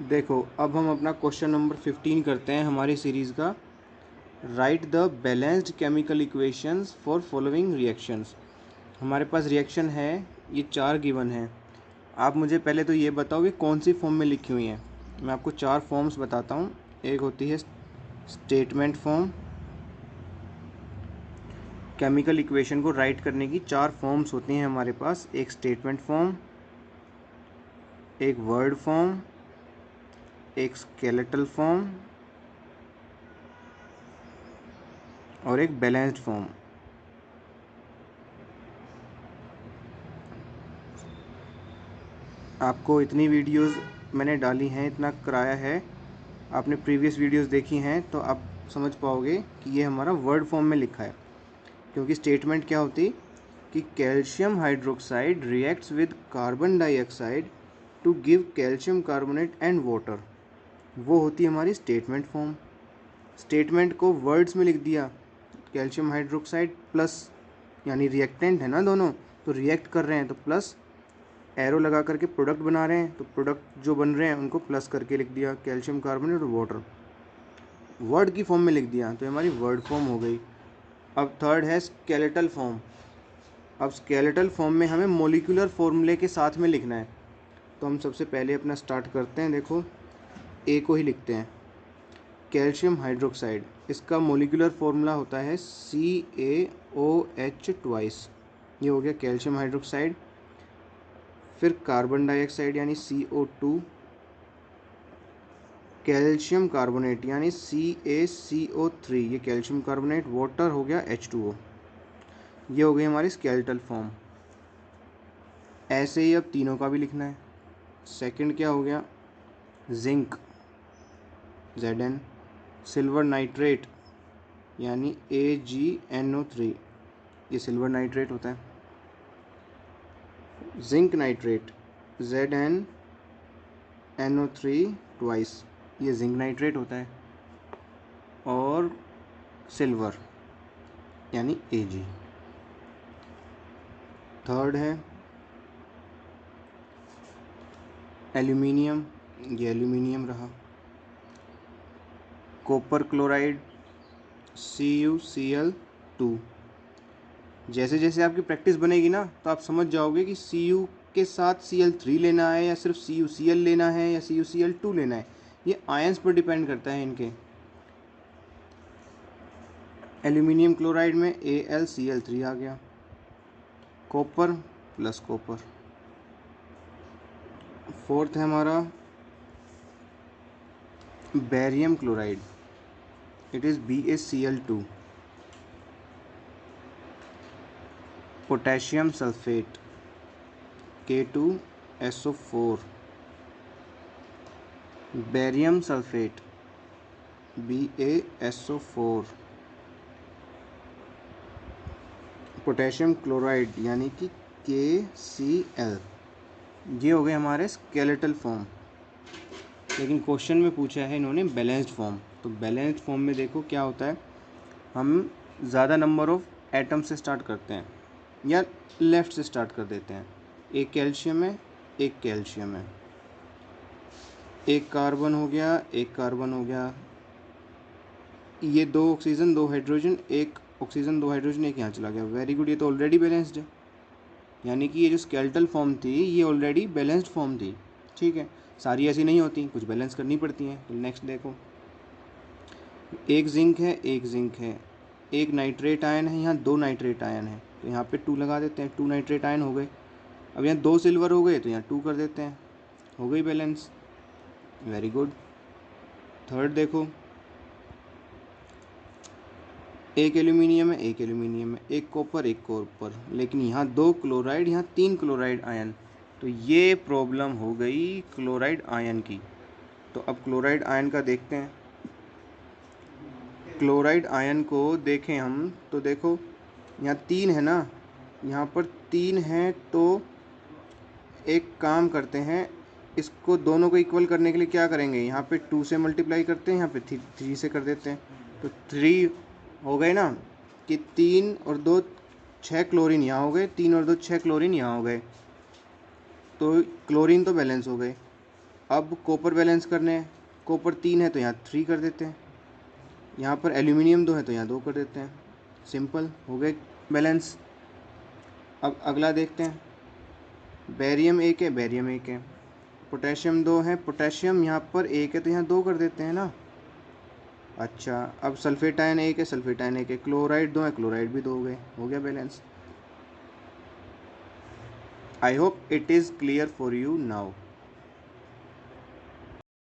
देखो अब हम अपना क्वेश्चन नंबर 15 करते हैं हमारी सीरीज़ का। Right the balanced chemical equations for following reactions. हमारे पास रिएक्शन है, ये 4 गिवन हैं। आप मुझे पहले तो ये बताओ कि कौन सी फॉर्म में लिखी हुई हैं। मैं आपको 4 फॉर्म्स बताता हूँ। एक होती है स्टेटमेंट फॉर्म। केमिकल इक्वेशन को राइट करने की 4 फॉर्म्स होती हैं हमारे पास। एक स्टेटमेंट फॉर्म, एक वर्ड फॉर्म, एक स्केलेटल फॉर्म और एक बैलेंस्ड फॉर्म। आपको इतनी वीडियोस मैंने डाली हैं, इतना कराया है, आपने प्रीवियस वीडियोस देखी हैं तो आप समझ पाओगे कि ये हमारा वर्ड फॉर्म में लिखा है। क्योंकि स्टेटमेंट क्या होती कि calcium hydroxide reacts with carbon dioxide to give calcium carbonate and water, वो होती है हमारी स्टेटमेंट फॉर्म। स्टेटमेंट को वर्ड्स में लिख दिया, कैल्शियम हाइड्रोक्साइड प्लस, यानी रिएक्टेंट है ना दोनों, तो रिएक्ट कर रहे हैं तो प्लस एरो लगा करके प्रोडक्ट बना रहे हैं, तो प्रोडक्ट जो बन रहे हैं उनको प्लस करके लिख दिया, कैल्शियम कार्बोनेट और वाटर। वर्ड की फॉर्म में लिख दिया तो हमारी वर्ड फॉर्म हो गई। अब थर्ड है स्केलेटल फॉर्म। अब स्केलेटल फॉर्म में हमें मोलिकुलर फॉर्मूले के साथ में लिखना है। तो हम सबसे पहले अपना स्टार्ट करते हैं। देखो ए को ही लिखते हैं, कैल्शियम हाइड्रोक्साइड, इसका मोलिकुलर फॉर्मूला होता है CaOH ट्वाइस। ये हो गया कैल्शियम हाइड्रोक्साइड। फिर कार्बन डाइऑक्साइड यानी CO2, कैल्शियम कार्बोनेट यानी CaCO3, ये कैल्शियम कार्बोनेट, वाटर हो गया H2O। ये हो गई हमारी स्केलेटल फॉर्म। ऐसे ही अब तीनों का भी लिखना है। सेकंड क्या हो गया, जिंक Zn, सिल्वर नाइट्रेट यानी AgNO3, ये सिल्वर नाइट्रेट होता है। जिंक नाइट्रेट ZnNO3 ट्वाइस, ये जिंक नाइट्रेट होता है। और सिल्वर यानी Ag। थर्ड है एल्यूमिनियम, ये एल्यूमिनियम रहा। Copper chloride CuCl2। जैसे जैसे आपकी प्रैक्टिस बनेगी ना तो आप समझ जाओगे कि Cu के साथ Cl3 लेना है या सिर्फ CuCl लेना है या CuCl2 लेना है। ये आयंस पर डिपेंड करता है इनके। एल्यूमिनियम क्लोराइड में AlCl3 आ गया, कॉपर प्लस कॉपर। फोर्थ है हमारा barium chloride, it is BaCl2। Potassium sulphate K2SO4। Barium sulphate BaSO4। Potassium chloride यानी कि KCl। ये हो गए हमारे स्केलेटल फॉर्म। लेकिन क्वेश्चन में पूछा है इन्होंने बैलेंस्ड फॉर्म। तो बैलेंस्ड फॉर्म में देखो क्या होता है, हम ज़्यादा नंबर ऑफ एटम से स्टार्ट करते हैं या लेफ़्ट से स्टार्ट कर देते हैं। एक कैल्शियम है, एक कैल्शियम है, एक कार्बन हो गया, एक कार्बन हो गया, ये 2 ऑक्सीजन 2 हाइड्रोजन, एक ऑक्सीजन 2 हाइड्रोजन, एक यहाँ चला गया। वेरी गुड, ये तो ऑलरेडी बैलेंस्ड है। यानी कि ये जो स्केलेटल फॉर्म थी ये ऑलरेडी बैलेंस्ड फॉर्म थी। ठीक है, सारी ऐसी नहीं होती, कुछ बैलेंस करनी पड़ती हैं। तो नेक्स्ट देखो, एक जिंक है, एक जिंक है, एक नाइट्रेट आयन है, यहाँ 2 नाइट्रेट आयन है, तो यहाँ पे 2 लगा देते हैं, 2 नाइट्रेट आयन हो गए। अब यहाँ 2 सिल्वर हो गए तो यहाँ 2 कर देते हैं, हो गई बैलेंस। Very good. थर्ड देखो, एक एल्यूमिनियम है, एक एल्यूमिनियम है, एक कॉपर, एक कॉपर, लेकिन यहाँ 2 क्लोराइड, यहाँ 3 क्लोराइड आयन, तो ये प्रॉब्लम हो गई क्लोराइड आयन की। तो अब क्लोराइड आयन का देखते हैं। क्लोराइड आयन को देखें हम तो देखो यहाँ 3 है ना, यहाँ पर 3 है, तो एक काम करते हैं, इसको दोनों को इक्वल करने के लिए क्या करेंगे, यहाँ पे 2 से मल्टीप्लाई करते हैं, यहाँ पे 3 से कर देते हैं, तो 3 हो गए ना, कि 3 और 2 6 क्लोरीन यहाँ हो गए, 3 और 2 6 क्लोरीन यहाँ हो गए, तो क्लोरीन तो बैलेंस हो गए। अब कॉपर बैलेंस करने हैं, कॉपर 3 है तो यहाँ 3 कर देते हैं, यहाँ पर एल्यूमिनियम 2 है तो यहाँ 2 कर देते हैं, सिंपल हो गए बैलेंस। अब अगला देखते हैं, बेरियम 1 है, बेरियम 1 है, पोटेशियम 2 है, पोटेशियम यहाँ पर 1 है तो यहाँ 2 कर देते हैं ना। अच्छा, अब सल्फेट आयन 1 है, सल्फेट आयन 1 है, क्लोराइड 2 है, क्लोराइड भी 2 हो गए, हो गया balance. I hope it is clear for you now.